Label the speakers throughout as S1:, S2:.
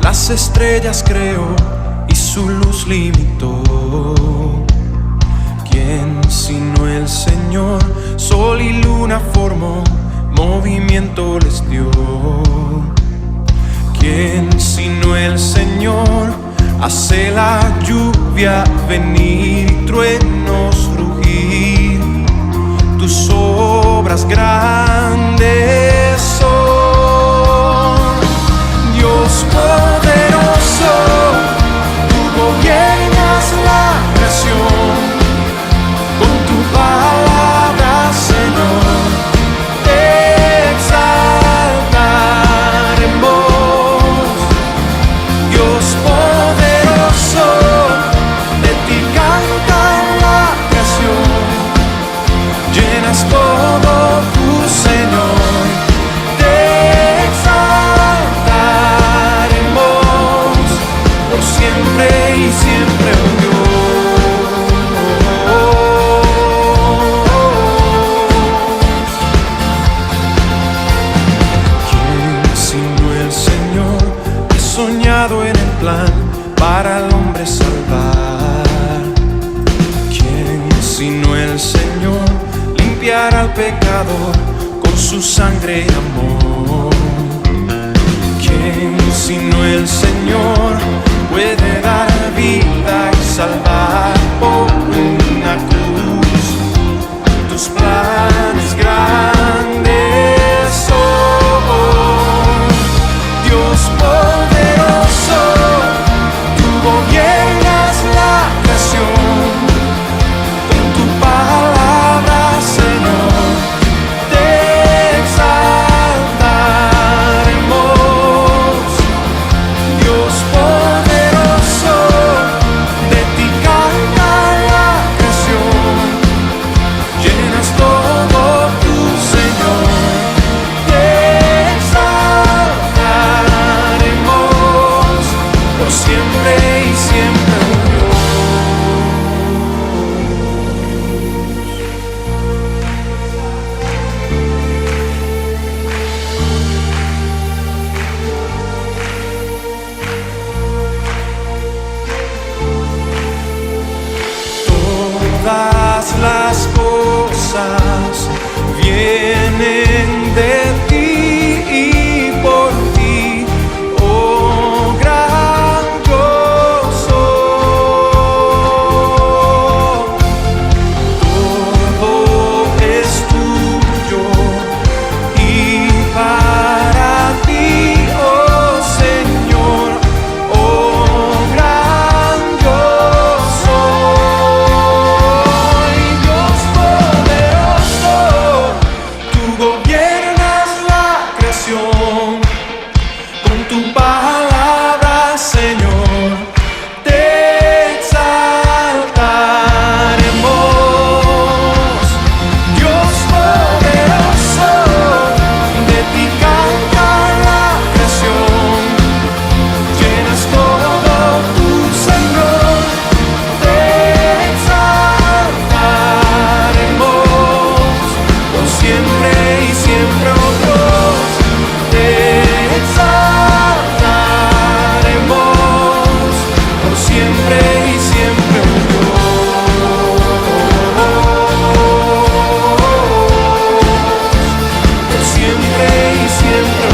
S1: Las estrellas creó y su luz limitó. ¿Quién sino el Señor? Sol y luna formó, movimiento les dio. ¿Quién sino el Señor? Hace la lluvia venir y truenos rugir. Tus obras grandes son, Dios poderoso, tú gobiernas la creación. Con tu palabra, Señor, te exaltaremos. Dios poderoso, de ti canta la creación. Llenas todo tu Señor. Siempre y siempre, oh Dios. ¿Quién sino el Señor? He soñado en el plan para al hombre salvar. ¿Quién sino el Señor? Limpiar al pecador con su sangre y amor. ¿Quién sino el Señor? Puede dar vida y salvar por una cruz. Tus planes grandes son, Dios poderoso, tú gobiernas la creación. Con tu palabra, Señor, te exaltaremos. Dios poderoso, de ti canta la creación. Llenas todo tu Señor. Te exaltaremos por siempre y siempre, oh Todas las cosas vienen de ti y por ti, oh gran yo soy. Todo es tuyo y para ti, oh Señor, oh gran yo soy. Dios poderoso, tú gobiernas la creación. Con tu palabra, Señor, te exaltaremos. Dios poderoso, de ti canta la creación. Llenas todo tu Señor. Te exaltaremos por siempre y siempre, oh Dios. Te exaltaremos por siempre y siempre, oh Dios. Por siempre y siempre, oh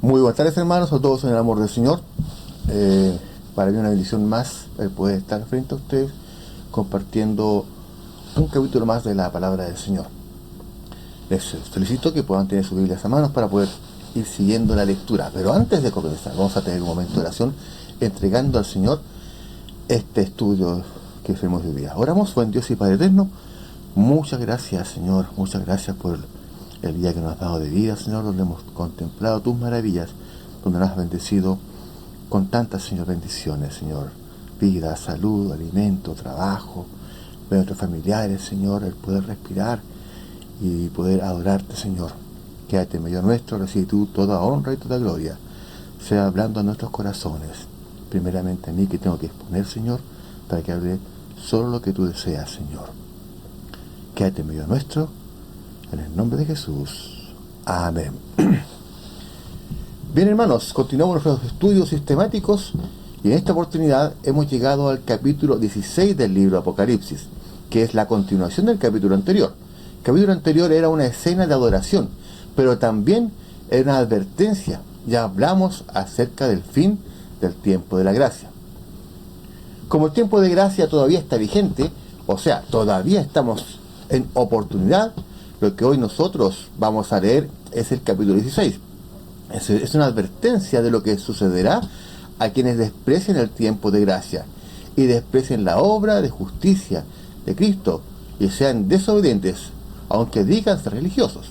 S2: Muy buenas tardes, hermanos, a todos en el amor del Señor. para mí una bendición más el poder estar frente a ustedes compartiendo un capítulo más de la palabra del Señor. Les felicito que puedan tener sus Biblias a manos para poder ir siguiendo la lectura. Pero antes de comenzar, vamos a tener un momento de oración entregando al Señor este estudio que hacemos hoy día. Oramos, buen Dios y Padre eterno. Muchas gracias, Señor. Muchas gracias por el día que nos has dado de vida, Señor, donde hemos contemplado tus maravillas, donde nos has bendecido con tantas, Señor, bendiciones, Señor. Vida, salud, alimento, trabajo, de nuestros familiares, Señor, el poder respirar y poder adorarte, Señor. Quédate en medio nuestro, recibe tú toda honra y toda gloria. Sea hablando a nuestros corazones. Primeramente a mí que tengo que exponer, Señor, para que hable solo lo que tú deseas, Señor. Quédate en medio nuestro, en el nombre de Jesús. Amén. Bien, hermanos, continuamos nuestros estudios sistemáticos y en esta oportunidad hemos llegado al capítulo 16 del libro Apocalipsis, que es la continuación del capítulo anterior. El capítulo anterior era una escena de adoración, pero también era una advertencia. Ya hablamos acerca del fin del tiempo de la gracia. Como el tiempo de gracia todavía está vigente, o sea, todavía estamos en oportunidad, lo que hoy nosotros vamos a leer es el capítulo 16. Es una advertencia de lo que sucederá a quienes desprecien el tiempo de gracia y desprecien la obra de justicia de Cristo y sean desobedientes, aunque digan ser religiosos.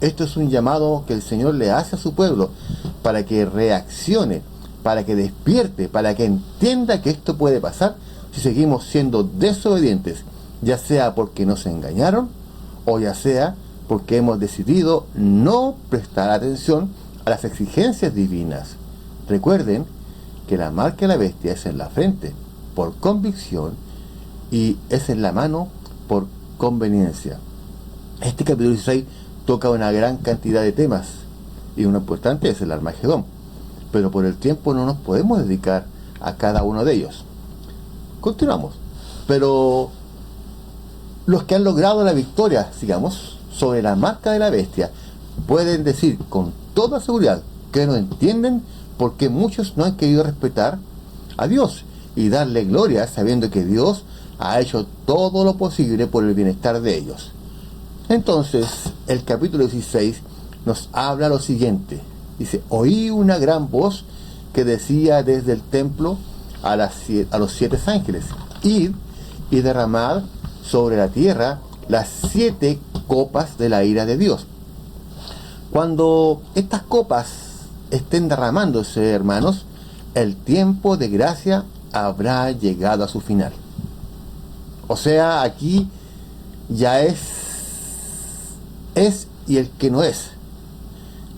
S2: Esto es un llamado que el Señor le hace a su pueblo para que reaccione, para que despierte, para que entienda que esto puede pasar si seguimos siendo desobedientes, ya sea porque nos engañaron o ya sea porque hemos decidido no prestar atención a las exigencias divinas. Recuerden que la marca de la bestia es en la frente por convicción y es en la mano por conveniencia. Este capítulo 16 toca una gran cantidad de temas y uno importante es el Armagedón, pero por el tiempo no nos podemos dedicar a cada uno de ellos. Continuamos. Pero los que han logrado la victoria, digamos, sobre la marca de la bestia, pueden decir con toda seguridad que no entienden por qué muchos no han querido respetar a Dios y darle gloria sabiendo que Dios ha hecho todo lo posible por el bienestar de ellos. Entonces, el capítulo 16 nos habla lo siguiente. Dice, oí una gran voz que decía desde el templo a los 7 ángeles, id y derramad sobre la tierra las 7 copas de la ira de Dios. Cuando estas copas estén derramándose, hermanos, el tiempo de gracia habrá llegado a su final. O sea, aquí ya es y el que no es.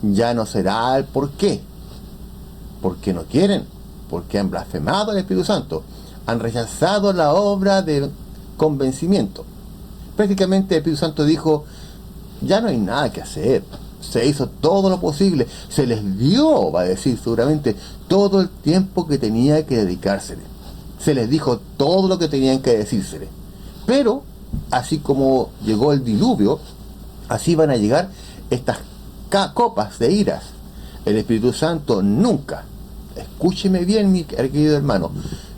S2: Ya no será el por qué. Porque no quieren, porque han blasfemado al Espíritu Santo, han rechazado la obra de convencimiento. Prácticamente el Espíritu Santo dijo, ya no hay nada que hacer, se hizo todo lo posible, se les dio, va a decir seguramente, todo el tiempo que tenía que dedicársele, se les dijo todo lo que tenían que decírsele, pero así como llegó el diluvio, así van a llegar estas copas de iras. El Espíritu Santo nunca, escúcheme bien mi querido hermano,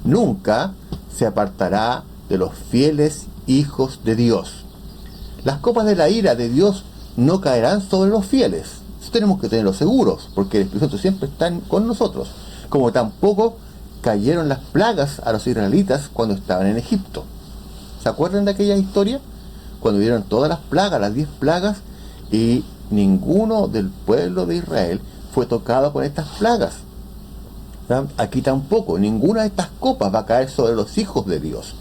S2: nunca se apartará de los fieles hijos de Dios. Las copas de la ira de Dios no caerán sobre los fieles. Eso tenemos que tenerlo seguros, porque el Espíritu Santo siempre está con nosotros. Como tampoco cayeron las plagas a los israelitas cuando estaban en Egipto. ¿Se acuerdan de aquella historia? Cuando vieron todas las plagas, las 10 plagas, y ninguno del pueblo de Israel fue tocado por estas plagas. Aquí tampoco, ninguna de estas copas va a caer sobre los hijos de Dios.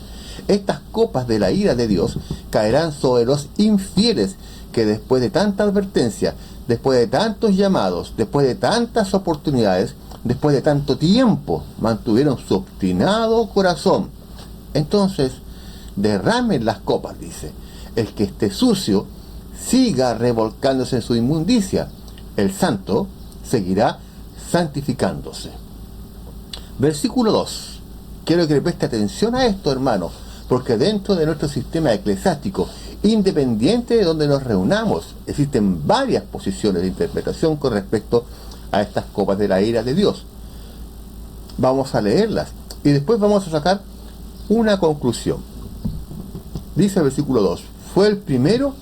S2: Estas copas de la ira de Dios caerán sobre los infieles que después de tanta advertencia, después de tantos llamados, después de tantas oportunidades, después de tanto tiempo, mantuvieron su obstinado corazón. Entonces, derramen las copas, dice. El que esté sucio, siga revolcándose en su inmundicia. El santo seguirá santificándose. Versículo 2. Quiero que le preste atención a esto, hermano, porque dentro de nuestro sistema eclesiástico, independiente de donde nos reunamos, existen varias posiciones de interpretación con respecto a estas copas de la ira de Dios. Vamos a leerlas, Y después vamos a sacar una conclusión. Dice el versículo 2: fue el primero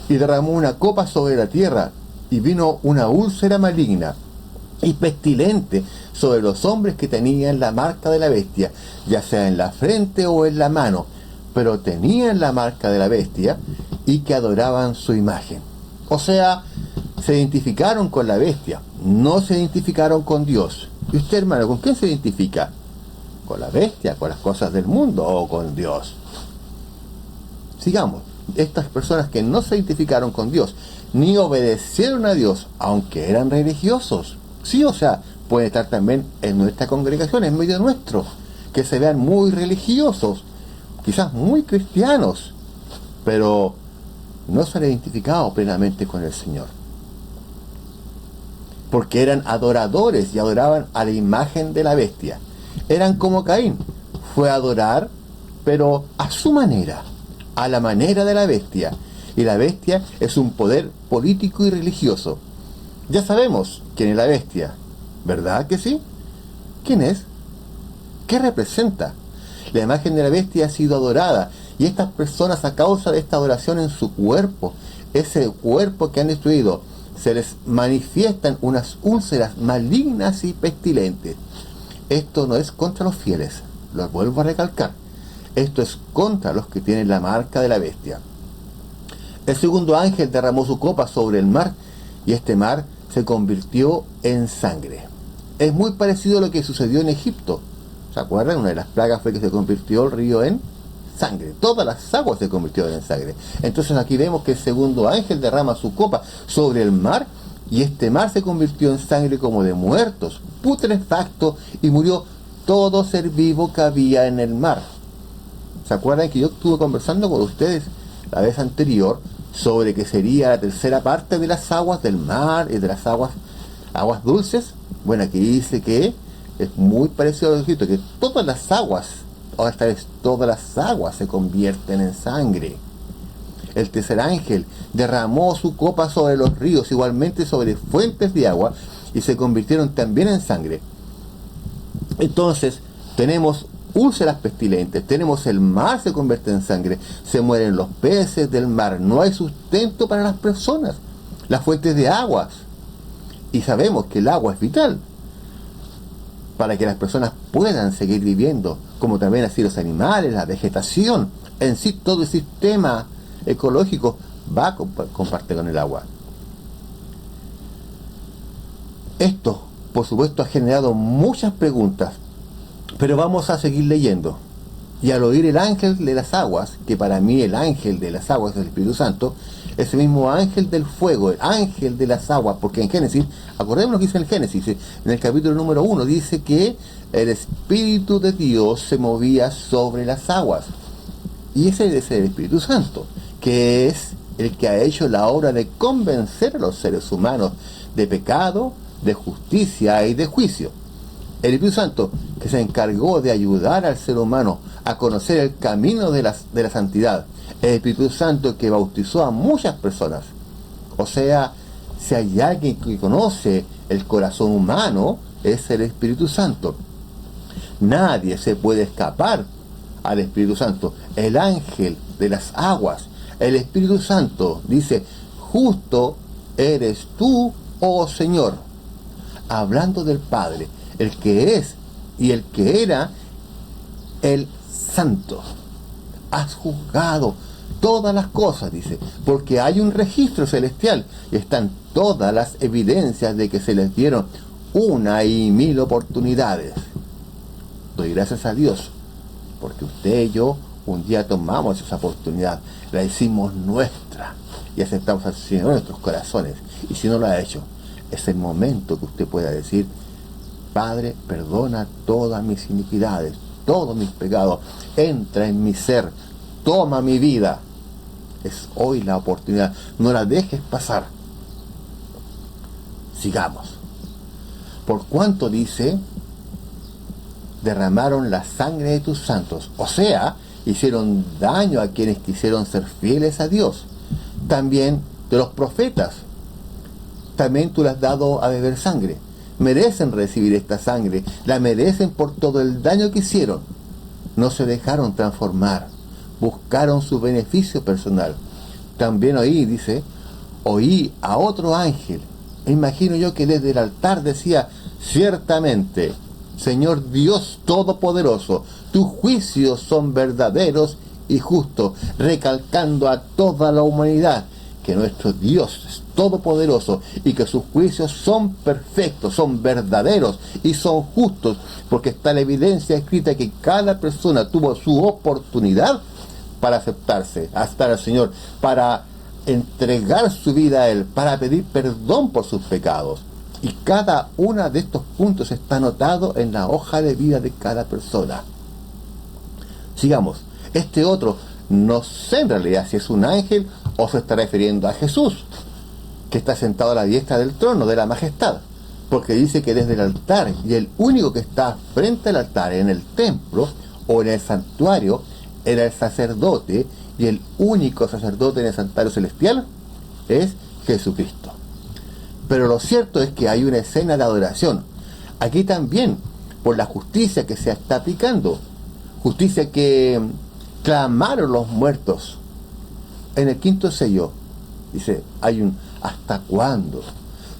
S2: y derramó una copa sobre la tierra, y vino una úlcera maligna y pestilente sobre los hombres que tenían la marca de la bestia, ya sea en la frente o en la mano, pero tenían la marca de la bestia y que adoraban su imagen. O sea, se identificaron con la bestia, no se identificaron con Dios. ¿Y usted, hermano, con quién se identifica? ¿Con la bestia, con las cosas del mundo o con Dios? Sigamos. Estas personas que no se identificaron con Dios, ni obedecieron a Dios, aunque eran religiosos. Sí, o sea, puede estar también en nuestra congregación, en medio nuestro, que se vean muy religiosos, quizás muy cristianos, pero no se han identificado plenamente con el Señor. Porque eran adoradores y adoraban a la imagen de la bestia. Eran como Caín, fue a adorar, pero a su manera, a la manera de la bestia. Y la bestia es un poder político y religioso. Ya sabemos quién es la bestia, ¿verdad que sí? ¿Quién es? ¿Qué representa? La imagen de la bestia ha sido adorada, y estas personas, a causa de esta adoración en su cuerpo, ese cuerpo que han destruido, se les manifiestan unas úlceras malignas y pestilentes. Esto no es contra los fieles, lo vuelvo a recalcar. Esto es contra los que tienen la marca de la bestia. El segundo ángel derramó su copa sobre el mar, y este mar se convirtió en sangre. Es muy parecido a lo que sucedió en Egipto. ¿Se acuerdan? Una de las plagas fue que se convirtió el río en sangre. Todas las aguas se convirtieron en sangre. Entonces aquí vemos que el segundo ángel derrama su copa sobre el mar, y este mar se convirtió en sangre como de muertos, putrefacto, y murió todo ser vivo que había en el mar. ¿Se acuerdan que yo estuve conversando con ustedes la vez anterior sobre que sería la tercera parte de las aguas del mar y de las aguas dulces? Bueno, aquí dice que es muy parecido a lo que todas las aguas, o esta vez todas las aguas, se convierten en sangre. El tercer ángel derramó su copa sobre los ríos, igualmente sobre fuentes de agua, y se convirtieron también en sangre. Entonces tenemos úlceras pestilentes, tenemos el mar se convierte en sangre, se mueren los peces del mar, no hay sustento para las personas, las fuentes de aguas, y sabemos que el agua es vital para que las personas puedan seguir viviendo, como también así los animales, la vegetación, en sí todo el sistema ecológico va comparte con el agua. Esto, por supuesto, ha generado muchas preguntas, pero vamos a seguir leyendo. Y al oír el ángel de las aguas, que para mí el ángel de las aguas es el Espíritu Santo, ese mismo ángel del fuego, el ángel de las aguas, porque en Génesis, acordémonos que dice en Génesis, en el capítulo número 1, dice que el Espíritu de Dios se movía sobre las aguas. Y ese es el Espíritu Santo, que es el que ha hecho la obra de convencer a los seres humanos de pecado, de justicia y de juicio. El Espíritu Santo que se encargó de ayudar al ser humano a conocer el camino de la santidad. El Espíritu Santo que bautizó a muchas personas. O sea, si hay alguien que conoce el corazón humano, es el Espíritu Santo. Nadie se puede escapar al Espíritu Santo. El ángel de las aguas, el Espíritu Santo, dice: justo eres tú, oh Señor. Hablando del Padre, el que es y el que era el Santo. Has juzgado todas las cosas, dice, porque hay un registro celestial y están todas las evidencias de que se les dieron 1,000 oportunidades. Doy gracias a Dios, porque usted y yo un día tomamos esa oportunidad, la hicimos nuestra y aceptamos al Señor en nuestros corazones. Y si no lo ha hecho, es el momento que usted pueda decir: Padre, perdona todas mis iniquidades, todos mis pecados, entra en mi ser, toma mi vida. Es hoy la oportunidad, no la dejes pasar. Sigamos. Por cuanto dice: derramaron la sangre de tus santos, o sea, hicieron daño a quienes quisieron ser fieles a Dios. También de los profetas, también tú le has dado a beber sangre. merecen recibir esta sangre, la merecen por todo el daño que hicieron. No se dejaron transformar, buscaron su beneficio personal. También oí a otro ángel. Imagino yo que desde el altar decía: ciertamente, Señor Dios Todopoderoso, tus juicios son verdaderos y justos, recalcando a toda la humanidad que nuestro Dios es todopoderoso y que sus juicios son perfectos, son verdaderos y son justos, porque está la evidencia escrita que cada persona tuvo su oportunidad para aceptarse, aceptar al Señor, para entregar su vida a Él, para pedir perdón por sus pecados. Y cada uno de estos puntos está anotado en la hoja de vida de cada persona. Sigamos. Este otro, no sé en realidad si es un ángel o se está refiriendo a Jesús, que está sentado a la diestra del trono de la majestad, porque dice que desde el altar, y el único que está frente al altar en el templo o en el santuario era el sacerdote, y el único sacerdote en el santuario celestial es Jesucristo. Pero lo cierto es que hay una escena de adoración aquí también, por la justicia que se está aplicando, justicia que clamaron los muertos. En el quinto sello dice, hay un ¿hasta cuándo?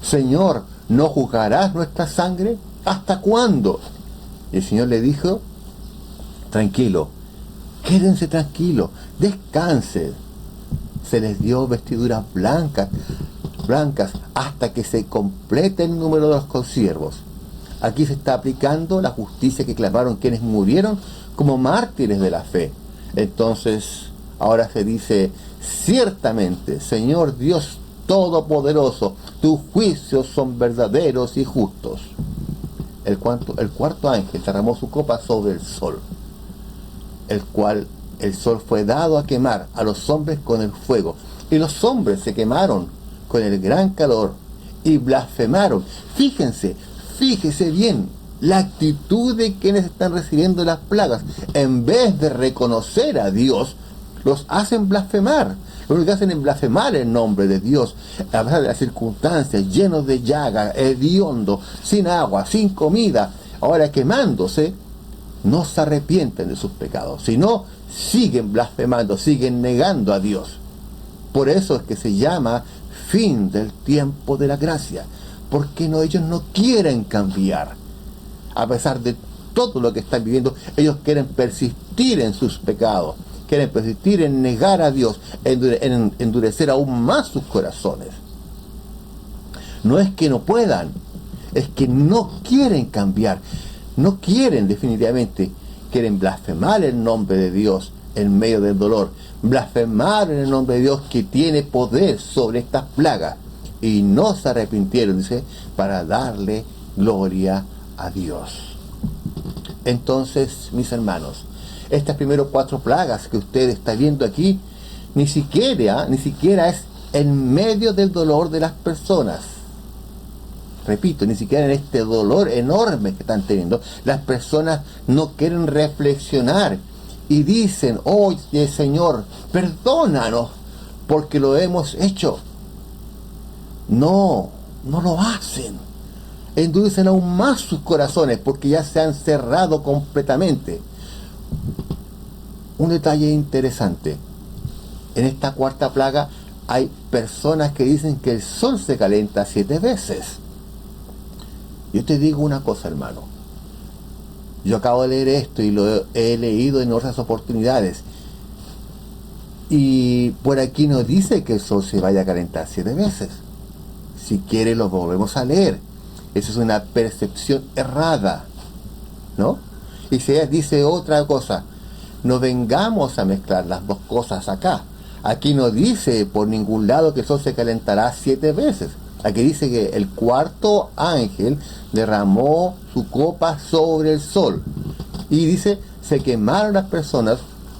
S2: Señor, ¿no juzgarás nuestra sangre? ¿Hasta cuándo? Y el Señor le dijo, tranquilo, quédense tranquilos, descansen. Se les dio vestiduras blancas hasta que se complete el número de los consiervos. Aquí se está aplicando la justicia que clamaron quienes murieron como mártires de la fe. Entonces, ahora se dice, ciertamente, Señor Dios Todopoderoso, tus juicios son verdaderos y justos. El cuarto ángel derramó su copa sobre el sol, el cual el sol fue dado a quemar a los hombres con el fuego, y los hombres se quemaron con el gran calor y blasfemaron. Fíjense bien la actitud de quienes están recibiendo las plagas. En vez de reconocer a Dios, los hacen blasfemar. Lo único que hacen es blasfemar el nombre de Dios, a pesar de las circunstancias, llenos de llagas, hediondos, sin agua, sin comida, ahora quemándose. No se arrepienten de sus pecados, sino siguen blasfemando, siguen negando a Dios. Por eso es que se llama fin del tiempo de la gracia, porque ellos no quieren cambiar. A pesar de todo lo que están viviendo, ellos quieren persistir en sus pecados, quieren persistir en negar a Dios, en endurecer aún más sus corazones. No es que no puedan, es que no quieren cambiar, no quieren definitivamente, quieren blasfemar el nombre de Dios en medio del dolor, blasfemar en el nombre de Dios que tiene poder sobre estas plagas, y no se arrepintieron, dice, para darle gloria a Dios. Entonces, mis hermanos, estas primeras 4 plagas que usted está viendo aquí, ni siquiera es en medio del dolor de las personas. Repito, ni siquiera en este dolor enorme que están teniendo, las personas no quieren reflexionar y dicen, oye Señor, perdónanos porque lo hemos hecho. No lo hacen. Endurecen aún más sus corazones porque ya se han cerrado completamente. Un detalle interesante, en esta 4ª plaga hay personas que dicen que el sol se calienta 7 veces. Yo te digo una cosa, hermano, yo acabo de leer esto y lo he leído en otras oportunidades, y por aquí no dice que el sol se vaya a calentar 7 veces. Si quiere lo volvemos a leer. Esa es una percepción errada, ¿no? Y si ella dice otra cosa, no vengamos a mezclar las dos cosas acá. Aquí no dice por ningún lado que el sol se calentará 7 veces. Aquí dice que el 4º ángel derramó su copa sobre el sol. Y dice, se quemaron las personas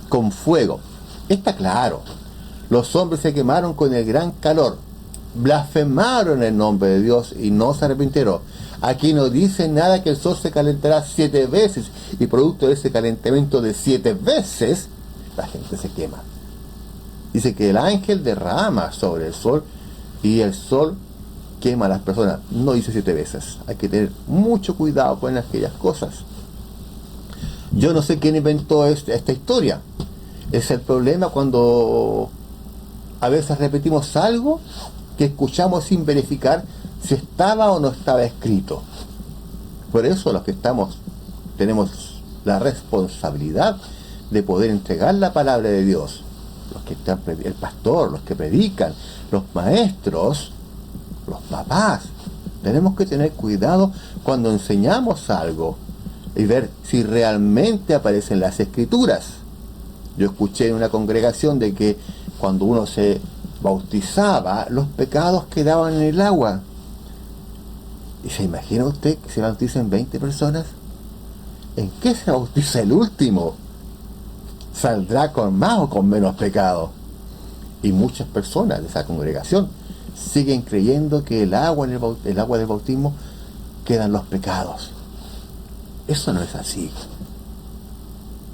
S2: con fuego. Está claro. Los hombres se quemaron con el gran calor. Blasfemaron el nombre de Dios y no se arrepintieron. Aquí no dice nada que el sol se calentará 7 veces y producto de ese calentamiento de 7 veces la gente se quema. Dice que el ángel derrama sobre el sol y el sol quema a las personas. No dice 7 veces. Hay que tener mucho cuidado con aquellas cosas. Yo no sé quién inventó esta historia. Es el problema cuando a veces repetimos algo que escuchamos sin verificar si estaba o no estaba escrito. Por eso los que tenemos la responsabilidad de poder entregar la palabra de Dios. Los que están, el pastor, los que predican, los maestros, los papás. Tenemos que tener cuidado cuando enseñamos algo y ver si realmente aparecen las escrituras. Yo escuché en una congregación de que cuando uno se bautizaba, los pecados quedaban en el agua. ¿Y se imagina usted que se bauticen 20 personas? ¿En qué se bautiza el último? ¿Saldrá con más o con menos pecado? Y muchas personas de esa congregación siguen creyendo que el agua del bautismo quedan los pecados. Eso no es así.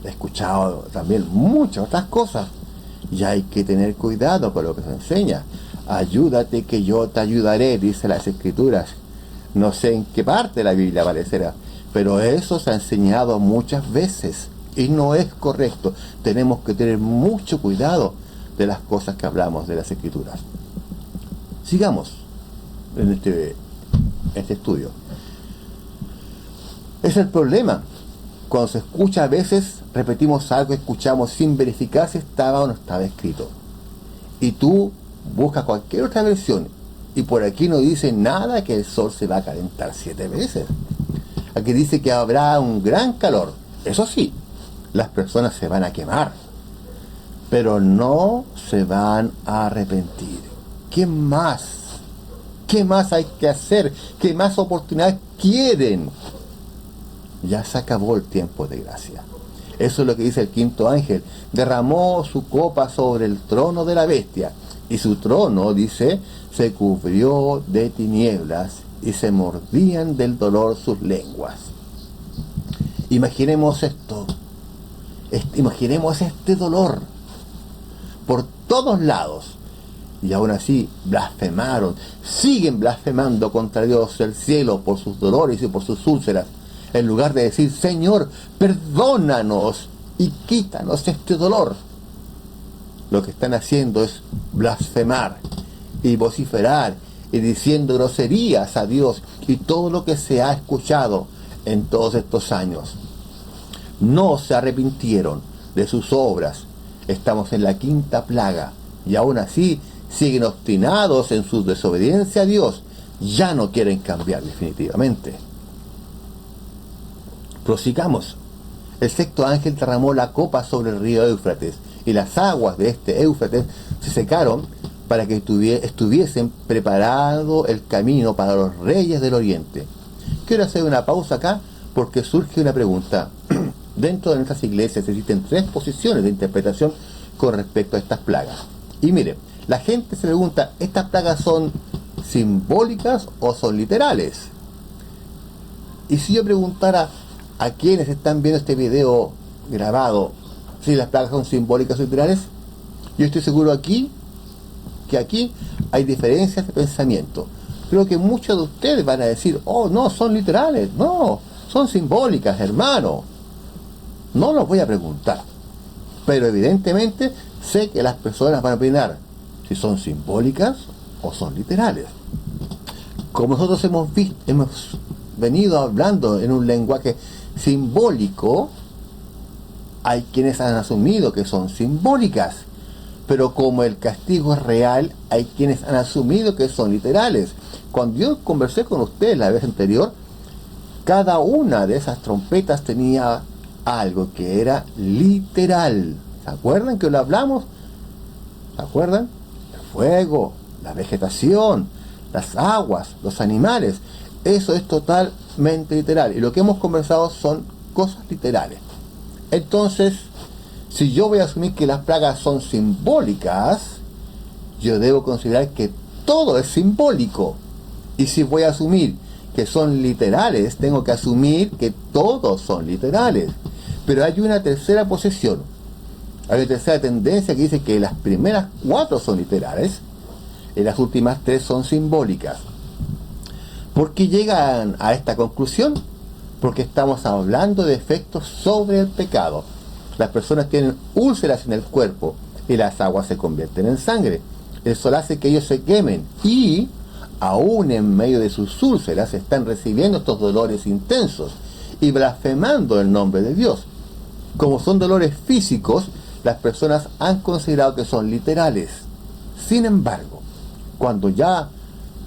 S2: He escuchado también muchas otras cosas y hay que tener cuidado con lo que se enseña. Ayúdate que yo te ayudaré, dice las escrituras. No sé en qué parte de la Biblia aparecerá, pero eso se ha enseñado muchas veces y no es correcto. Tenemos que tener mucho cuidado de las cosas que hablamos de las escrituras. Sigamos en este estudio. Es el problema. Cuando se escucha, a veces repetimos algo, escuchamos sin verificar si estaba o no estaba escrito. Y tú buscas cualquier otra versión y por aquí no dice nada que el sol se va a calentar 7 veces. Aquí dice que habrá un gran calor. Eso sí, las personas se van a quemar, pero no se van a arrepentir. ¿Qué más? ¿Qué más hay que hacer? ¿Qué más oportunidades quieren? Ya se acabó el tiempo de gracia. Eso es lo que dice el quinto ángel. Derramó su copa sobre el trono de la bestia, y su trono, dice, se cubrió de tinieblas, y se mordían del dolor sus lenguas. Imaginemos esto. Imaginemos este dolor por todos lados. Y aún así blasfemaron, siguen blasfemando contra Dios del cielo por sus dolores y por sus úlceras. En lugar de decir, Señor, perdónanos y quítanos este dolor, lo que están haciendo es blasfemar y vociferar y diciendo groserías a Dios y todo lo que se ha escuchado en todos estos años. No se arrepintieron de sus obras. Estamos en la quinta plaga y aún así siguen obstinados en su desobediencia a Dios. Ya no quieren cambiar definitivamente. Prosigamos. El sexto ángel derramó la copa sobre el río Éufrates, y las aguas de este Éufrates se secaron para que estuviesen preparado el camino para los reyes del oriente. Quiero hacer una pausa acá porque surge una pregunta. Dentro de nuestras iglesias existen 3 posiciones de interpretación con respecto a estas plagas. Y mire, la gente se pregunta, ¿estas plagas son simbólicas o son literales? Y si yo preguntara a quienes están viendo este video grabado si las plagas son simbólicas o literales, yo estoy seguro que aquí hay diferencias de pensamiento. Creo que muchos de ustedes van a decir, oh no, son literales, no, son simbólicas, hermano. No los voy a preguntar, pero evidentemente sé que las personas van a opinar si son simbólicas o son literales. Como nosotros hemos venido hablando en un lenguaje simbólico, hay quienes han asumido que son simbólicas, pero como el castigo es real, hay quienes han asumido que son literales. Cuando yo conversé con ustedes la vez anterior, cada una de esas trompetas tenía algo que era literal. ¿Se acuerdan que lo hablamos? ¿Se acuerdan? El fuego, la vegetación, las aguas, los animales. Eso es totalmente literal. Y lo que hemos conversado son cosas literales. Entonces, si yo voy a asumir que las plagas son simbólicas, yo debo considerar que todo es simbólico. Y si voy a asumir que son literales, tengo que asumir que todos son literales. Pero hay una tercera posición. Hay una tercera tendencia que dice que las primeras 4 son literales y las últimas 3 son simbólicas. ¿Por qué llegan a esta conclusión? Porque estamos hablando de efectos sobre el pecado. Las personas tienen úlceras en el cuerpo y las aguas se convierten en sangre. El sol hace que ellos se quemen y, aún en medio de sus úlceras, están recibiendo estos dolores intensos y blasfemando el nombre de Dios. Como son dolores físicos, las personas han considerado que son literales. Sin embargo, cuando ya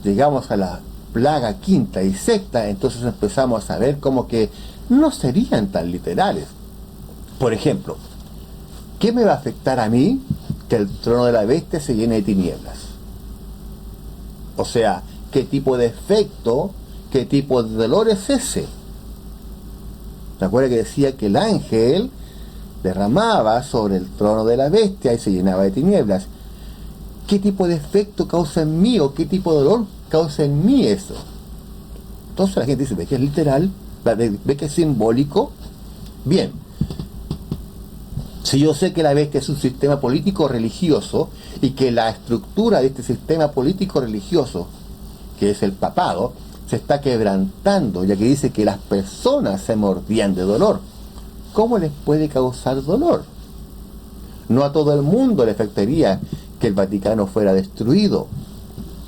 S2: llegamos a la plaga quinta y sexta, entonces empezamos a ver como que no serían tan literales. Por ejemplo, ¿qué me va a afectar a mí que el trono de la bestia se llene de tinieblas? O sea, ¿qué tipo de efecto, qué tipo de dolor es ese? ¿Se acuerda que decía que el ángel derramaba sobre el trono de la bestia y se llenaba de tinieblas? ¿Qué tipo de efecto causa en mí o qué tipo de dolor causa en mí eso? Entonces la gente dice, ¿ve que es literal? ¿Ve que es simbólico? Bien, si yo sé que la bestia es un sistema político religioso y que la estructura de este sistema político religioso, que es el papado, se está quebrantando, ya que dice que las personas se mordían de dolor, ¿cómo les puede causar dolor? No a todo el mundo le afectaría que el Vaticano fuera destruido,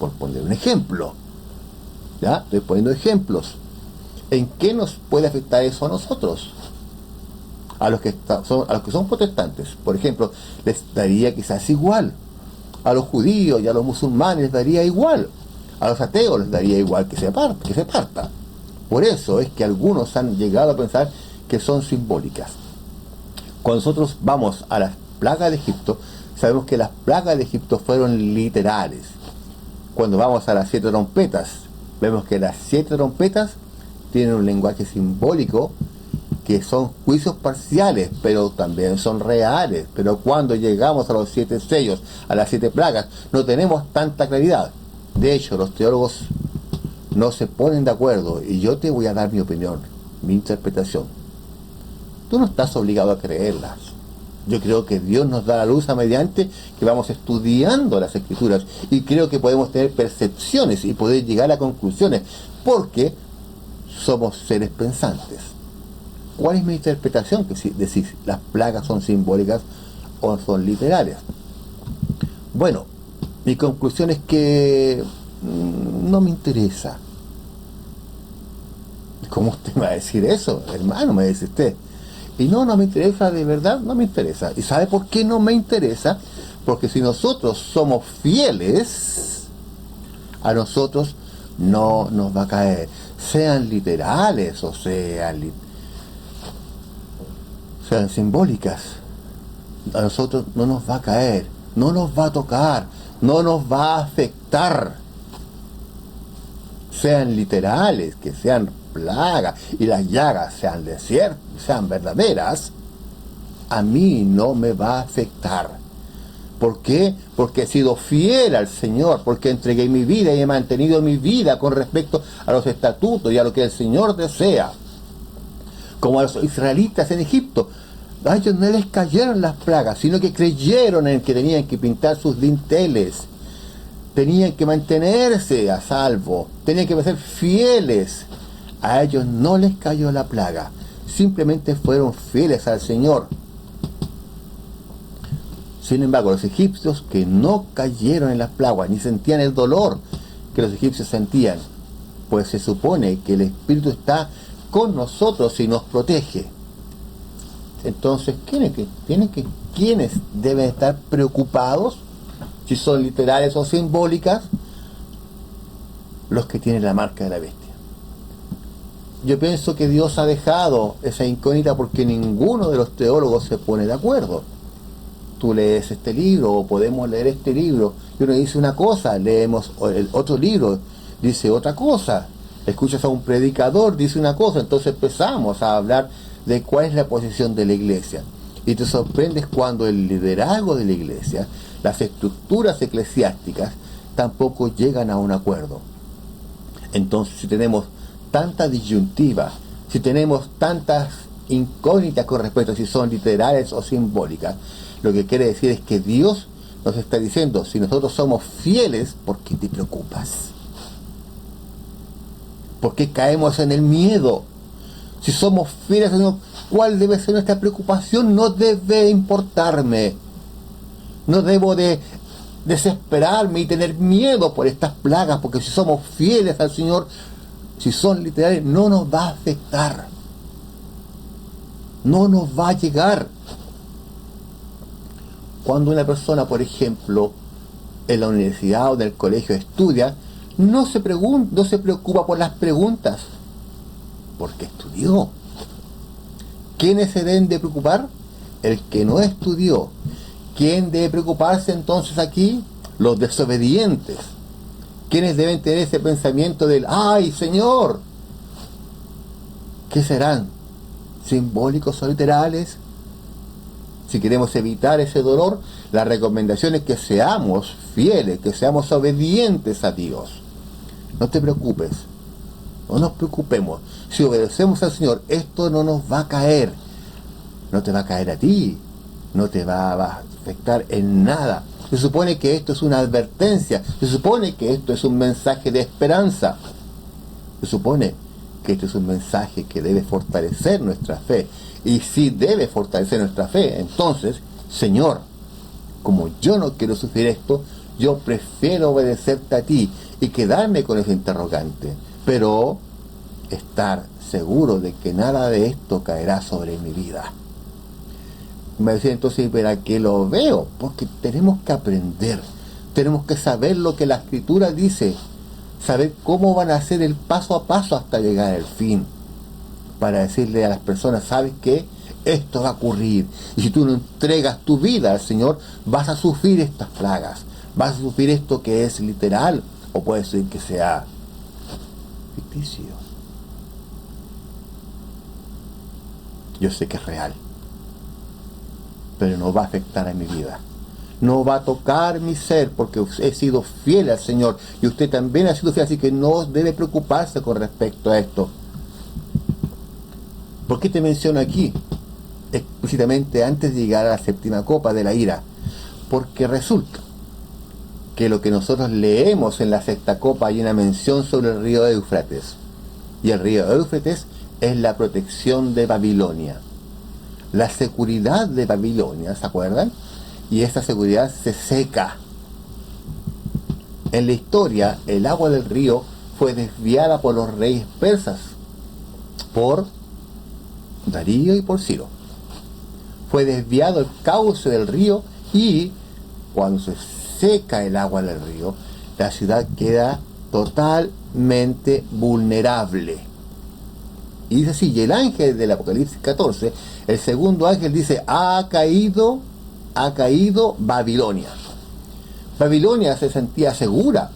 S2: por poner un ejemplo. ¿Ya? Estoy poniendo ejemplos. ¿En qué nos puede afectar eso a nosotros? A los que son protestantes, por ejemplo, les daría quizás igual. A los judíos y a los musulmanes les daría igual. A los ateos les daría igual que se parta. Por eso es que algunos han llegado a pensar que son simbólicas. Cuando nosotros vamos a las plagas de Egipto, sabemos que las plagas de Egipto fueron literales. Cuando vamos a las 7 trompetas, vemos que las 7 trompetas tienen un lenguaje simbólico, que son juicios parciales, pero también son reales. Pero cuando llegamos a los 7 sellos, a las 7 plagas, no tenemos tanta claridad. De hecho, los teólogos no se ponen de acuerdo, y yo te voy a dar mi opinión, mi interpretación. Tú no estás obligado a creerlas. Yo creo que Dios nos da la luz a mediante que vamos estudiando las Escrituras, y creo que podemos tener percepciones y poder llegar a conclusiones, porque somos seres pensantes. ¿Cuál es mi interpretación? Que de si las plagas son simbólicas o son literales. Bueno, mi conclusión es que no me interesa. ¿Cómo usted me va a decir eso? Hermano, me dice usted. Y no me interesa, de verdad, no me interesa. ¿Y sabe por qué no me interesa? Porque si nosotros somos fieles, a nosotros no nos va a caer. Sean literales o sean simbólicas, a nosotros no nos va a caer, no nos va a tocar, no nos va a afectar. Sean literales, que sean plagas y las llagas sean desiertos, sean verdaderas, a mí no me va a afectar. ¿Por qué? Porque he sido fiel al Señor, porque entregué mi vida y he mantenido mi vida con respecto a los estatutos y a lo que el Señor desea. Como a los israelitas en Egipto, a ellos no les cayeron las plagas, sino que creyeron en que tenían que pintar sus dinteles, tenían que mantenerse a salvo, tenían que ser fieles. A ellos no les cayó la plaga, simplemente fueron fieles al Señor. Sin embargo, los egipcios que no cayeron en las plagas, ni sentían el dolor que los egipcios sentían, pues se supone que el Espíritu está con nosotros y nos protege. Entonces, ¿quiénes deben estar preocupados? Si son literales o simbólicas, los que tienen la marca de la bestia. Yo pienso que Dios ha dejado esa incógnita porque ninguno de los teólogos se pone de acuerdo. Tú lees este libro, o podemos leer este libro, y uno dice una cosa, leemos el otro libro, dice otra cosa, escuchas a un predicador, dice una cosa, entonces empezamos a hablar de cuál es la posición de la iglesia. Y te sorprendes cuando el liderazgo de la iglesia, las estructuras eclesiásticas, tampoco llegan a un acuerdo. Entonces, si tenemos tanta disyuntiva, si tenemos tantas incógnitas con respecto a si son literales o simbólicas, lo que quiere decir es que Dios nos está diciendo, si nosotros somos fieles, ¿por qué te preocupas? ¿Por qué caemos en el miedo? Si somos fieles al Señor, ¿cuál debe ser nuestra preocupación? No debe importarme. No debo de desesperarme y tener miedo por estas plagas, porque si somos fieles al Señor, si son literales, no nos va a afectar. No nos va a llegar. Cuando una persona, por ejemplo, en la universidad o en el colegio estudia, no se preocupa por las preguntas, porque estudió. ¿Quiénes se deben de preocupar? El que no estudió. ¿Quién debe preocuparse entonces aquí? Los desobedientes. ¿Quiénes deben tener ese pensamiento del ¡ay, Señor! ¿Qué serán? ¿Simbólicos o literales? Si queremos evitar ese dolor, la recomendación es que seamos fieles, que seamos obedientes a Dios. No te preocupes, no nos preocupemos. Si obedecemos al Señor, esto no nos va a caer. No te va a caer a ti, no te va a afectar en nada. Se supone que esto es una advertencia, se supone que esto es un mensaje de esperanza. Se supone que esto es un mensaje que debe fortalecer nuestra fe. Y si debe fortalecer nuestra fe, entonces, Señor, como yo no quiero sufrir esto, yo prefiero obedecerte a ti y quedarme con ese interrogante, pero estar seguro de que nada de esto caerá sobre mi vida. Me decía entonces, ¿para qué lo veo? Porque tenemos que aprender, tenemos que saber lo que la Escritura dice, saber cómo van a hacer el paso a paso hasta llegar al fin, para decirle a las personas, ¿sabes qué? Esto va a ocurrir, y si tú no entregas tu vida al Señor, vas a sufrir estas plagas, vas a sufrir esto que es literal, o puede ser que sea ficticio. Yo sé que es real, pero no va a afectar a mi vida, no va a tocar mi ser, porque he sido fiel al Señor, y usted también ha sido fiel, así que no debe preocuparse con respecto a esto. ¿Por qué te menciono aquí explícitamente antes de llegar a la séptima copa de la ira? Porque resulta que lo que nosotros leemos en la sexta copa hay una mención sobre el río Éufrates, y el río Éufrates es la protección de Babilonia, la seguridad de Babilonia, ¿se acuerdan? Y esta seguridad se seca. En la historia, el agua del río fue desviada por los reyes persas, por Darío y por Ciro. Fue desviado el cauce del río, y cuando se seca el agua del río, la ciudad queda totalmente vulnerable. Y dice así, y el ángel del Apocalipsis 14, el segundo ángel dice, ha caído Babilonia. Babilonia se sentía segura.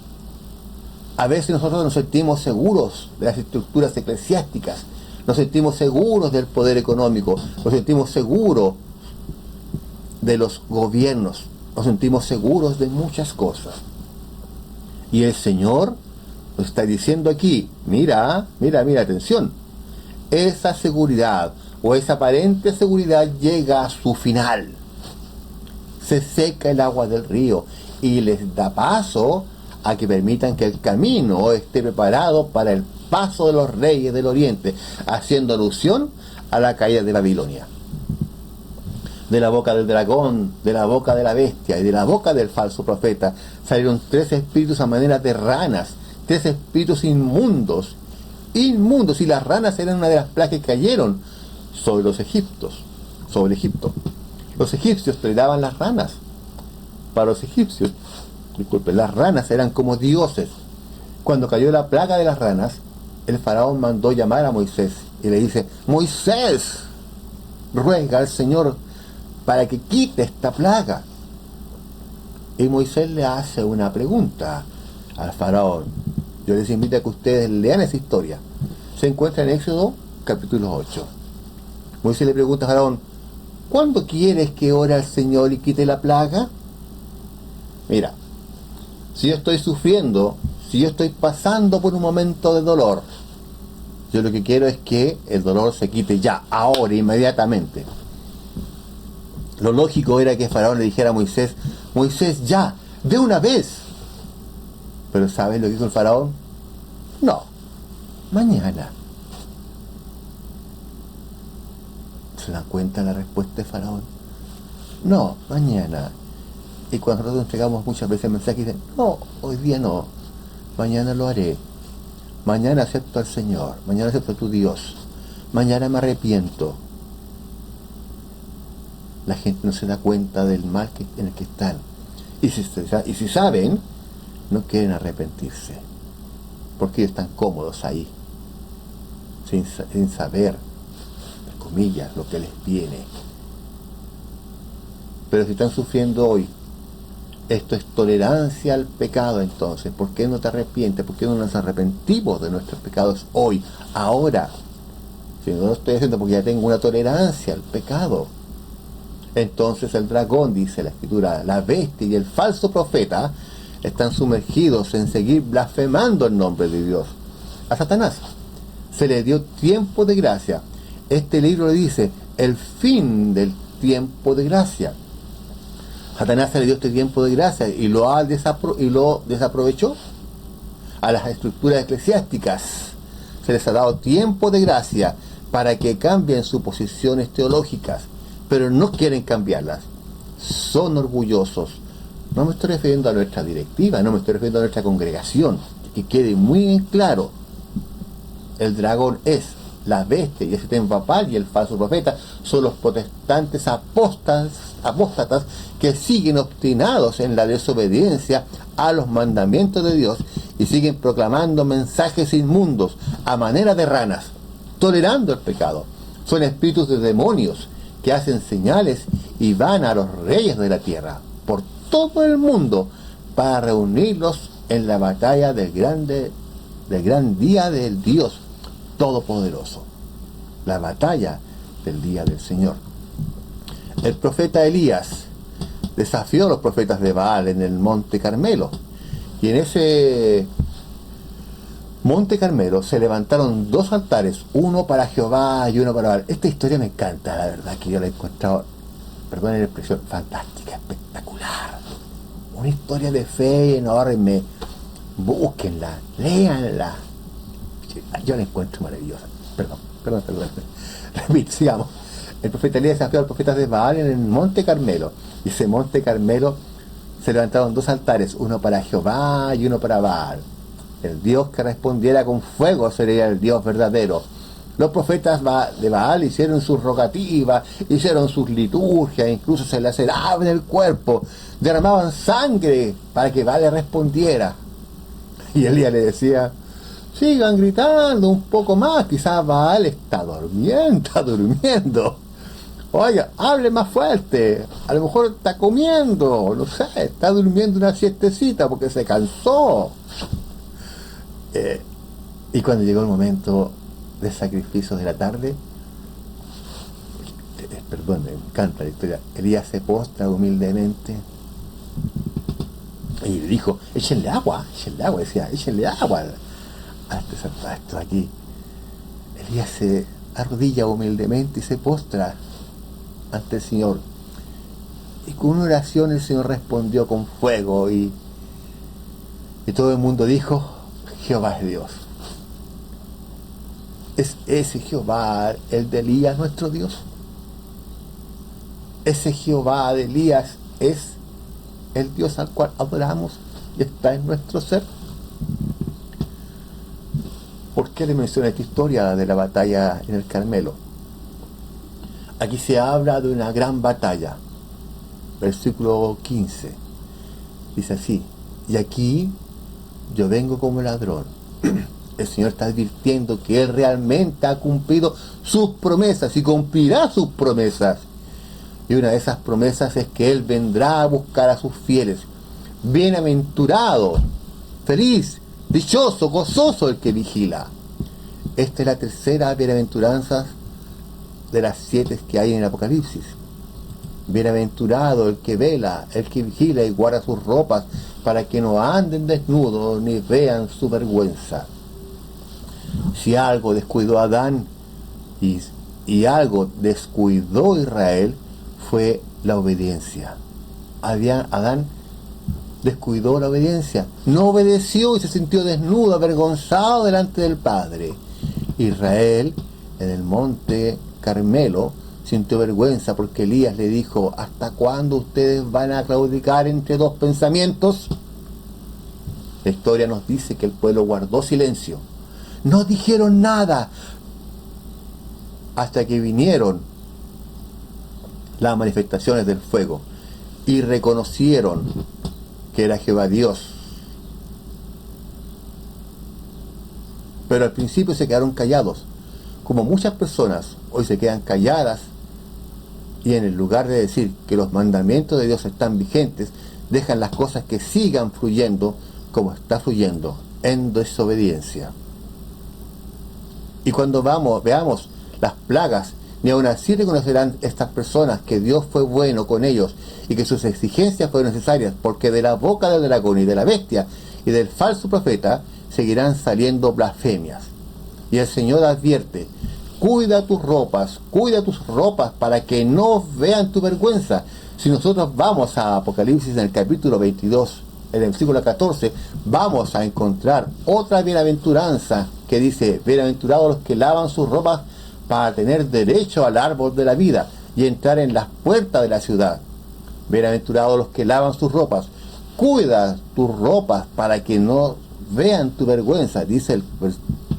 S2: A veces nosotros nos sentimos seguros de las estructuras eclesiásticas, nos sentimos seguros del poder económico, nos sentimos seguros de los gobiernos, nos sentimos seguros de muchas cosas. Y el Señor nos está diciendo aquí, mira, atención, esa seguridad o esa aparente seguridad llega a su final. Se seca el agua del río y les da paso a que permitan que el camino esté preparado para el paso de los reyes del oriente, haciendo alusión a la caída de Babilonia. De la boca del dragón, de la boca de la bestia y de la boca del falso profeta salieron 3 espíritus a manera de ranas, 3 espíritus inmundos, y las ranas eran una de las plagas que cayeron sobre los egipcios, sobre Egipto. Los egipcios toleraban las ranas. Para los egipcios, las ranas eran como dioses. Cuando cayó la plaga de las ranas, el faraón mandó llamar a Moisés y le dice, Moisés, ruega al Señor para que quite esta plaga. Y Moisés le hace una pregunta al faraón. Yo les invito a que ustedes lean esa historia. Se encuentra en Éxodo capítulo 8. Moisés le pregunta a faraón, ¿cuándo quieres que ore al Señor y quite la plaga? Mira, si yo estoy sufriendo, si yo estoy pasando por un momento de dolor, yo lo que quiero es que el dolor se quite ya, ahora, inmediatamente. Lo lógico era que Faraón le dijera a Moisés, Moisés, ya, de una vez. Pero ¿sabes lo que hizo el Faraón? No. Mañana. ¿Se dan cuenta la respuesta de Faraón? No, mañana. Y cuando nosotros entregamos muchas veces mensajes, dicen, no, hoy día no, mañana lo haré. Mañana acepto al Señor, mañana acepto a tu Dios, mañana me arrepiento. La gente no se da cuenta del mal en el que están. Y si saben, no quieren arrepentirse, porque ellos están cómodos ahí, sin saber, entre comillas, lo que les viene. Pero si están sufriendo hoy, esto es tolerancia al pecado. Entonces, ¿por qué no te arrepientes? ¿Por qué no nos arrepentimos de nuestros pecados hoy, ahora? Si no lo estoy haciendo porque ya tengo una tolerancia al pecado. Entonces el dragón, dice la Escritura, la bestia y el falso profeta están sumergidos en seguir blasfemando el nombre de Dios. A Satanás se le dio tiempo de gracia. Este libro le dice el fin del tiempo de gracia. Satanás se le dio este tiempo de gracia y lo desaprovechó. A las estructuras eclesiásticas se les ha dado tiempo de gracia para que cambien sus posiciones teológicas, pero no quieren cambiarlas. Son orgullosos. No me estoy refiriendo a nuestra directiva, no me estoy refiriendo a nuestra congregación. Que quede muy en claro, el dragón es la bestia y el sistema papal y el falso profeta son los protestantes apóstatas que siguen obstinados en la desobediencia a los mandamientos de Dios y siguen proclamando mensajes inmundos a manera de ranas, tolerando el pecado. Son espíritus de demonios que hacen señales y van a los reyes de la tierra por todo el mundo para reunirlos en la batalla del gran día del Dios Todopoderoso, la batalla del día del Señor. El profeta Elías desafió a los profetas de Baal en el Monte Carmelo, y en ese Monte Carmelo se levantaron 2 altares, uno para Jehová y uno para Baal. Esta historia me encanta, la verdad, que yo la he encontrado, perdonen la expresión, fantástica, espectacular. Una historia de fe enorme. Búsquenla, léanla. Yo la encuentro maravillosa. Perdón. Repito, sigamos. El profeta Elías desafió a los profetas de Baal en el Monte Carmelo. Y ese Monte Carmelo se levantaron 2 altares, uno para Jehová y uno para Baal. El Dios que respondiera con fuego sería el Dios verdadero. Los profetas de Baal hicieron sus rogativas, hicieron sus liturgias, incluso se laceraban el cuerpo, derramaban sangre para que Baal le respondiera. Y Elías le decía, sigan gritando un poco más, quizás Baal está durmiendo. Oiga, hable más fuerte, a lo mejor está comiendo, no sé, está durmiendo una siestecita porque se cansó. Y cuando llegó el momento de sacrificios de la tarde, perdón, me encanta la historia, Elías se postra humildemente y le dijo, échenle agua, decía, échenle agua a esto de aquí. Elías se arrodilla humildemente y se postra ante el Señor, y con una oración el Señor respondió con fuego, y todo el mundo dijo, Jehová es Dios. ¿Es ese Jehová el de Elías nuestro Dios? Ese Jehová de Elías es el Dios al cual adoramos y está en nuestro ser. ¿Por qué le menciono esta historia de la batalla en el Carmelo? Aquí se habla de una gran batalla. Versículo 15 dice así, y aquí yo vengo como ladrón. El Señor está advirtiendo que Él realmente ha cumplido sus promesas y cumplirá sus promesas. Y una de esas promesas es que Él vendrá a buscar a sus fieles. Bienaventurado, feliz, dichoso, gozoso el que vigila. Esta es la tercera bienaventuranza de las 7 que hay en el Apocalipsis. Bienaventurado el que vela, el que vigila y guarda sus ropas, para que no anden desnudos ni vean su vergüenza. Si algo descuidó a Adán y algo descuidó Israel, fue la obediencia. Adán descuidó la obediencia, no obedeció y se sintió desnudo, avergonzado delante del Padre. Israel, en el monte Carmelo, sintió vergüenza porque Elías le dijo: ¿hasta cuándo ustedes van a claudicar entre dos pensamientos? La historia nos dice que el pueblo guardó silencio, no dijeron nada, hasta que vinieron las manifestaciones del fuego y reconocieron que era Jehová Dios. Pero al principio se quedaron callados, como muchas personas hoy se quedan calladas, y en el lugar de decir que los mandamientos de Dios están vigentes, dejan las cosas que sigan fluyendo como está fluyendo, en desobediencia. Y cuando veamos las plagas, ni aun así reconocerán estas personas que Dios fue bueno con ellos y que sus exigencias fueron necesarias, porque de la boca del dragón y de la bestia y del falso profeta seguirán saliendo blasfemias. Y el Señor advierte: cuida tus ropas para que no vean tu vergüenza. Si nosotros vamos a Apocalipsis en el capítulo 22, en el versículo 14, vamos a encontrar otra bienaventuranza que dice: bienaventurados los que lavan sus ropas para tener derecho al árbol de la vida y entrar en las puertas de la ciudad. Bienaventurados los que lavan sus ropas. Cuida tus ropas para que no vean tu vergüenza, dice el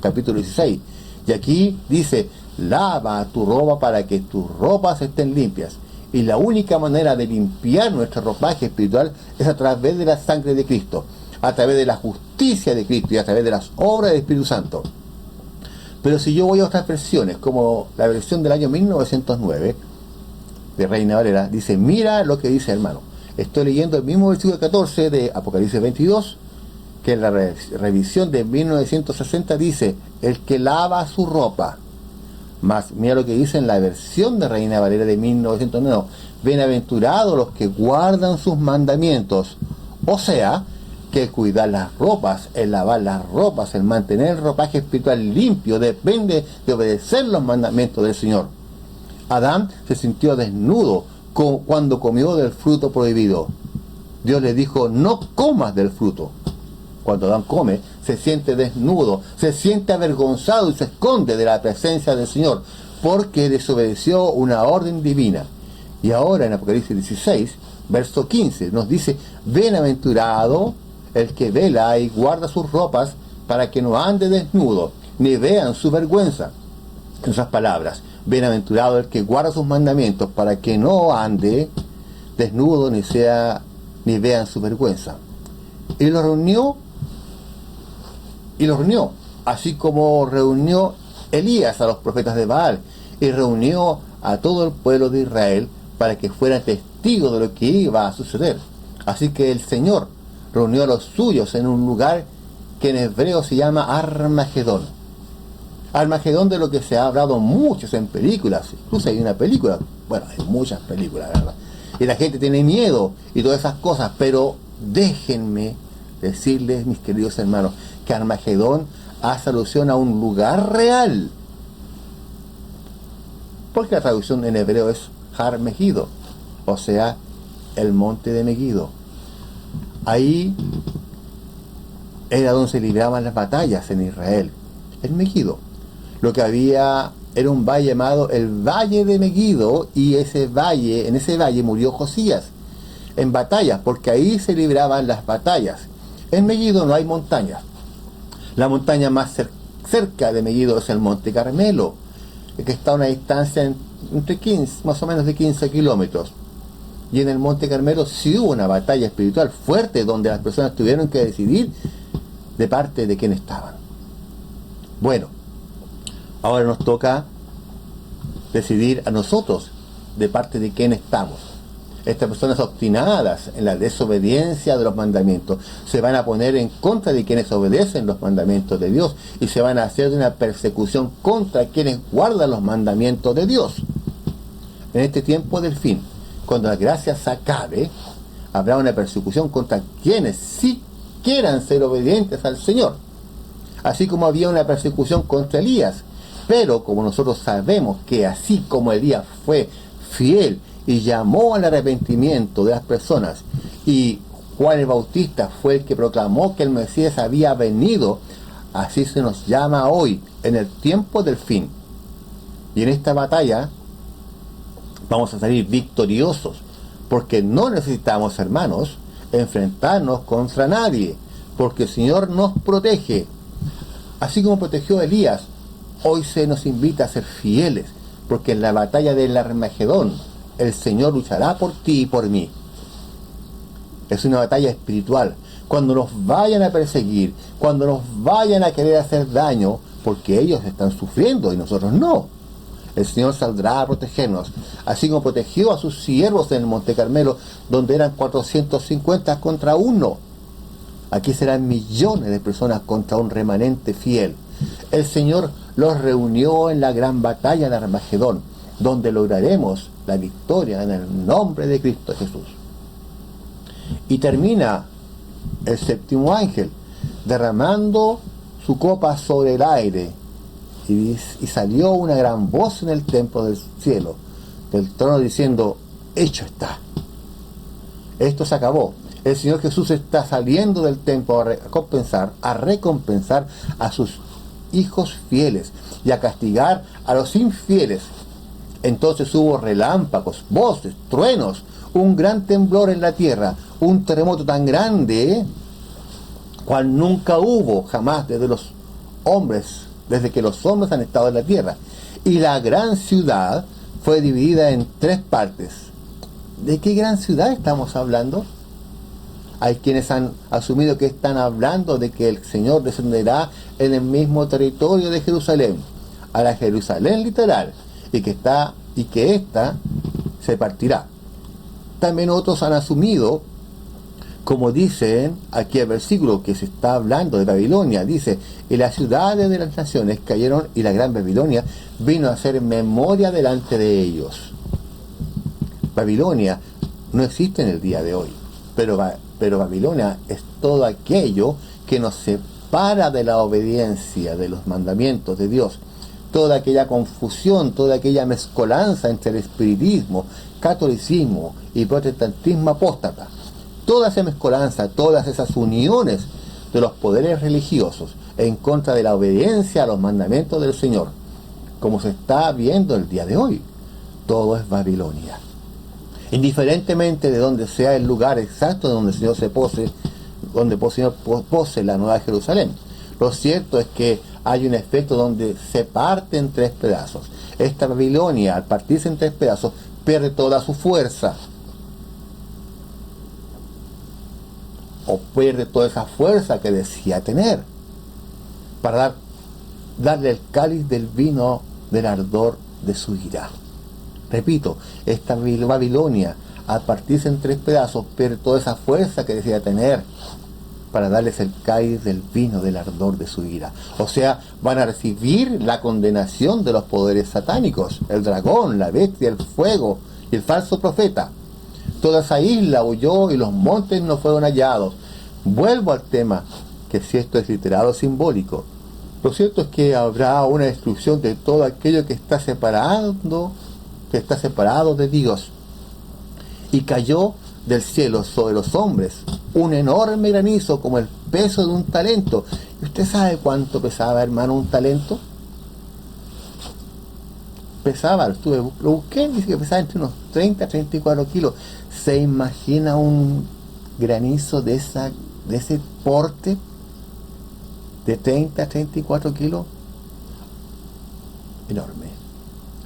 S2: capítulo 16. Y aquí dice: lava tu ropa para que tus ropas estén limpias. Y la única manera de limpiar nuestro ropaje espiritual es a través de la sangre de Cristo, a través de la justicia de Cristo y a través de las obras del Espíritu Santo. Pero si yo voy a otras versiones, como la versión del año 1909 de Reina Valera, dice: mira lo que dice, hermano. Estoy leyendo el mismo versículo 14 de Apocalipsis 22, que en la revisión de 1960 dice: el que lava su ropa. Más mira lo que dice en la versión de Reina Valera de 1909: bienaventurados los que guardan sus mandamientos. O sea, que el cuidar las ropas, el lavar las ropas, el mantener el ropaje espiritual limpio, depende de obedecer los mandamientos del Señor. Adán se sintió desnudo cuando comió del fruto prohibido. Dios le dijo: no comas del fruto. Cuando Adán come, se siente desnudo, se siente avergonzado y se esconde de la presencia del Señor, porque desobedeció una orden divina. Y ahora en Apocalipsis 16, verso 15, nos dice: bienaventurado el que vela y guarda sus ropas para que no ande desnudo, ni vean su vergüenza. En otras palabras, bienaventurado el que guarda sus mandamientos para que no ande desnudo, ni vean su vergüenza. Y lo reunió, así como reunió Elías a los profetas de Baal, y reunió a todo el pueblo de Israel para que fueran testigos de lo que iba a suceder. Así que el Señor reunió a los suyos en un lugar que en hebreo se llama Armagedón. Armagedón, de lo que se ha hablado muchos en películas. Incluso hay una película, bueno, hay muchas películas, ¿verdad? Y la gente tiene miedo y todas esas cosas, pero déjenme decirles, mis queridos hermanos, que Armagedón hace alusión a un lugar real, porque la traducción en hebreo es Har Megido, o sea, el monte de Megido. Ahí era donde se libraban las batallas en Israel, en Megido. Lo que había era un valle llamado el Valle de Megido, y en ese valle murió Josías en batallas, porque ahí se libraban las batallas. En Megido no hay montañas. La montaña más cerca de Megido es el monte Carmelo, que está a una distancia entre 15, más o menos de 15 kilómetros. Y en el monte Carmelo sí hubo una batalla espiritual fuerte, donde las personas tuvieron que decidir de parte de quién estaban. Bueno, ahora nos toca decidir a nosotros de parte de quién estamos. Estas personas obstinadas en la desobediencia de los mandamientos se van a poner en contra de quienes obedecen los mandamientos de Dios, y se van a hacer de una persecución contra quienes guardan los mandamientos de Dios. En este tiempo del fin, cuando la gracia se acabe, habrá una persecución contra quienes sí quieran ser obedientes al Señor, así como había una persecución contra Elías. Pero como nosotros sabemos que así como Elías fue fiel y llamó al arrepentimiento de las personas, y Juan el Bautista fue el que proclamó que el Mesías había venido, así se nos llama hoy, en el tiempo del fin. Y en esta batalla vamos a salir victoriosos, porque no necesitamos, hermanos, enfrentarnos contra nadie, porque el Señor nos protege. Así como protegió a Elías, hoy se nos invita a ser fieles, porque en la batalla del Armagedón, el Señor luchará por ti y por mí. Es una batalla espiritual. Cuando nos vayan a perseguir, cuando nos vayan a querer hacer daño, porque ellos están sufriendo y nosotros no, el Señor saldrá a protegernos, así como protegió a sus siervos en el Monte Carmelo, donde eran 450 contra uno. Aquí serán millones de personas contra un remanente fiel. El Señor los reunió en la gran batalla de Armagedón, donde lograremos la victoria en el nombre de Cristo Jesús. Y termina el séptimo ángel derramando su copa sobre el aire, y salió una gran voz en el templo del cielo, del trono, diciendo: hecho está. Esto se acabó. El Señor Jesús está saliendo del templo a recompensar a sus hijos fieles y a castigar a los infieles. Entonces hubo relámpagos, voces, truenos, un gran temblor en la tierra, un terremoto tan grande cual nunca hubo jamás desde que los hombres han estado en la tierra. Y la gran ciudad fue dividida en 3 partes. ¿De qué gran ciudad estamos hablando? Hay quienes han asumido que están hablando de que el Señor descenderá en el mismo territorio de Jerusalén, a la Jerusalén literal, y que ésta se partirá. También otros han asumido, como dicen aquí el versículo que se está hablando de Babilonia, dice: y las ciudades de las naciones cayeron, y la gran Babilonia vino a hacer memoria delante de ellos. Babilonia no existe en el día de hoy, pero Babilonia es todo aquello que nos separa de la obediencia de los mandamientos de Dios, toda aquella confusión, toda aquella mezcolanza entre el espiritismo, catolicismo y protestantismo apóstata, toda esa mezcolanza, todas esas uniones de los poderes religiosos en contra de la obediencia a los mandamientos del Señor, como se está viendo el día de hoy. Todo es Babilonia. Indiferentemente de donde sea el lugar exacto donde el Señor donde el Señor pose la nueva Jerusalén, lo cierto es que hay un efecto donde se parte en 3 pedazos. Esta Babilonia, al partirse en 3 pedazos, pierde toda su fuerza, o pierde toda esa fuerza que decía tener, para darle el cáliz del vino del ardor de su ira. Repito, esta Babilonia, al partirse en 3 pedazos, pierde toda esa fuerza que decía tener, para darles el cáliz del vino del ardor de su ira. O sea, van a recibir la condenación de los poderes satánicos, el dragón, la bestia, el fuego y el falso profeta. Toda esa isla huyó y los montes no fueron hallados. Vuelvo al tema, que si esto es literal o simbólico, lo cierto es que habrá una destrucción de todo aquello que está separado de Dios. Y cayó del cielo sobre los hombres un enorme granizo, como el peso de un talento. ¿Y usted sabe cuánto pesaba, hermano, un talento? Lo busqué, dice que pesaba entre unos 30 a 34 kilos. ¿Se imagina un granizo de ese porte? De 30 a 34 kilos. Enorme.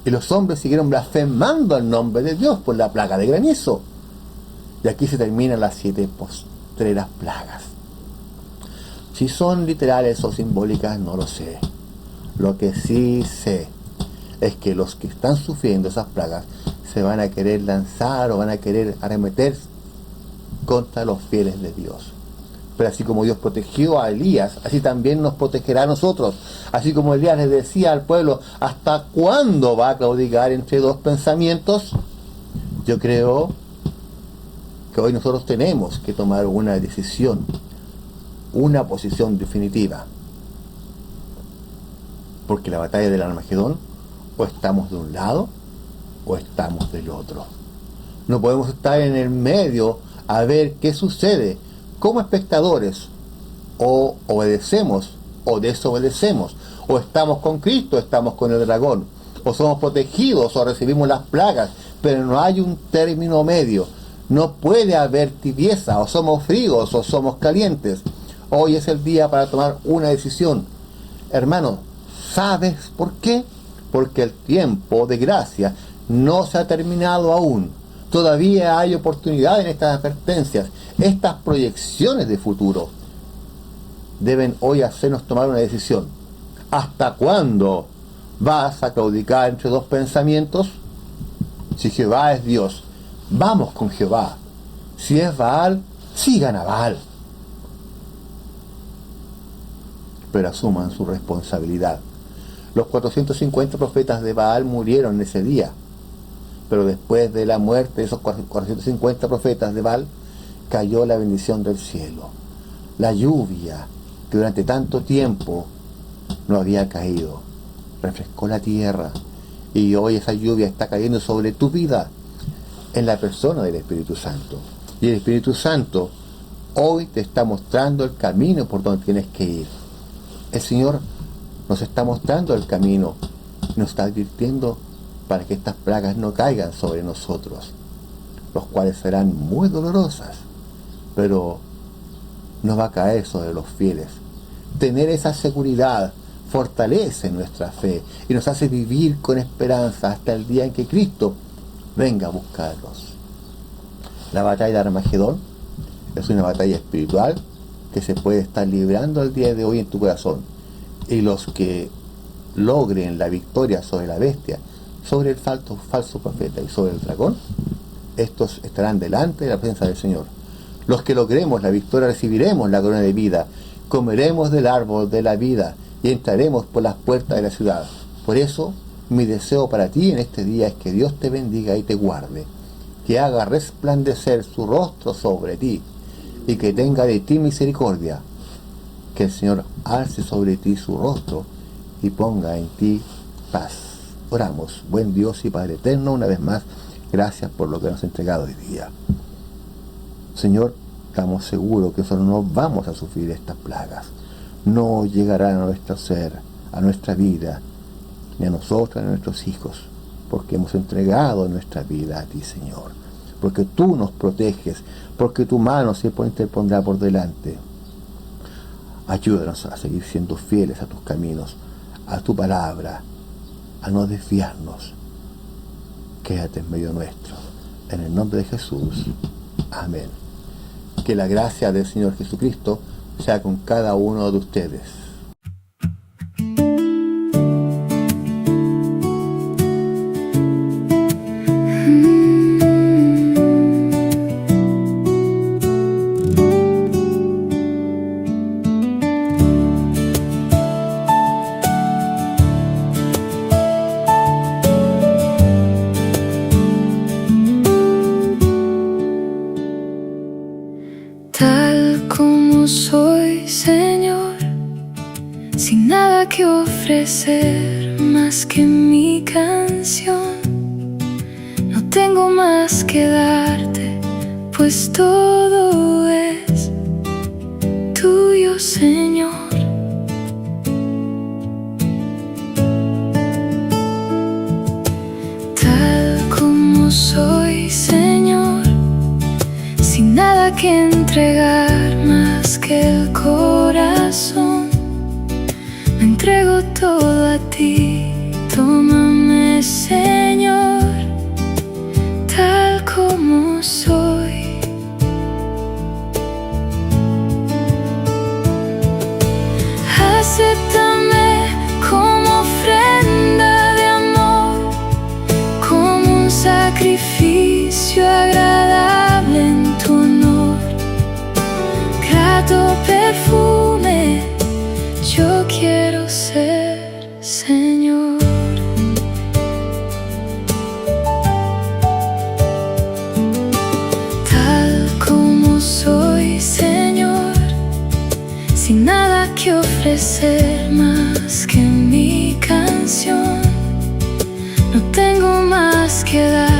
S2: Y los hombres siguieron blasfemando el nombre de Dios por la plaga de granizo. Y aquí se terminan las 7 postreras plagas. Si son literales o simbólicas, no lo sé. Lo que sí sé es que los que están sufriendo esas plagas se van a querer lanzar o van a querer arremeter contra los fieles de Dios. Pero así como Dios protegió a Elías, así también nos protegerá a nosotros. Así como Elías les decía al pueblo: ¿hasta cuándo va a claudicar entre 2 pensamientos? Yo creo que hoy nosotros tenemos que tomar una decisión, una posición definitiva. Porque la batalla del Armagedón, o estamos de un lado o estamos del otro. No podemos estar en el medio a ver qué sucede como espectadores. O obedecemos o desobedecemos, o estamos con Cristo, estamos con el dragón, o somos protegidos o recibimos las plagas, pero no hay un término medio. No puede haber tibieza, o somos fríos o somos calientes. Hoy es el día para tomar una decisión. Hermano, ¿sabes por qué? Porque el tiempo de gracia no se ha terminado aún. Todavía hay oportunidad en estas advertencias, estas proyecciones de futuro. Deben hoy hacernos tomar una decisión. ¿Hasta cuándo vas a claudicar entre dos pensamientos? Si Jehová es Dios, vamos con Jehová. Si es Baal, sigan a Baal. Pero asuman su responsabilidad. Los 450 profetas de Baal murieron en ese día. Pero después de la muerte de esos 450 profetas de Baal, cayó la bendición del cielo. La lluvia que durante tanto tiempo no había caído refrescó la tierra, y hoy esa lluvia está cayendo sobre tu vida en la persona del Espíritu Santo. Y el Espíritu Santo hoy te está mostrando el camino por donde tienes que ir. El Señor nos está mostrando el camino, nos está advirtiendo para que estas plagas no caigan sobre nosotros, los cuales serán muy dolorosas, pero no va a caer sobre los fieles. Tener esa seguridad fortalece nuestra fe y nos hace vivir con esperanza hasta el día en que Cristo venga a buscarnos. La batalla de Armagedón es una batalla espiritual que se puede estar librando el día de hoy en tu corazón, y los que logren la victoria sobre la bestia, sobre el falso profeta y sobre el dragón, estos estarán delante de la presencia del Señor. Los que logremos la victoria recibiremos la corona de vida, comeremos del árbol de la vida y entraremos por las puertas de la ciudad. Por eso, mi deseo para ti en este día es que Dios te bendiga y te guarde, que haga resplandecer su rostro sobre ti y que tenga de ti misericordia, que el Señor alce sobre ti su rostro y ponga en ti paz. Oramos. Buen Dios y Padre eterno, una vez más, gracias por lo que nos ha entregado hoy día. Señor, estamos seguros que nosotros no vamos a sufrir estas plagas. No llegarán a nuestro ser, a nuestra vida, ni a nosotros, ni a nuestros hijos, porque hemos entregado nuestra vida a ti, Señor. Porque tú nos proteges, porque tu mano siempre interpondrá por delante. Ayúdanos a seguir siendo fieles a tus caminos, a tu palabra, a no desviarnos. Quédate en medio nuestro. En el nombre de Jesús. Amén. Que la gracia del Señor Jesucristo sea con cada uno de ustedes.
S3: Tal como soy, Señor, sin nada que ofrecer más que mi canción. No tengo más que darte, pues todo es tuyo, Señor. Tal como soy, Señor, sin nada que entregar más que el corazón, me entrego todo a ti. Tómame, Señor, tal como soy. Acéptame como ofrenda de amor, como un sacrificio agradable en tu honor. Grato perfume, yo quiero ser, Señor. Tal como soy, Señor, sin nada que ofrecer más que mi canción. No tengo más que dar,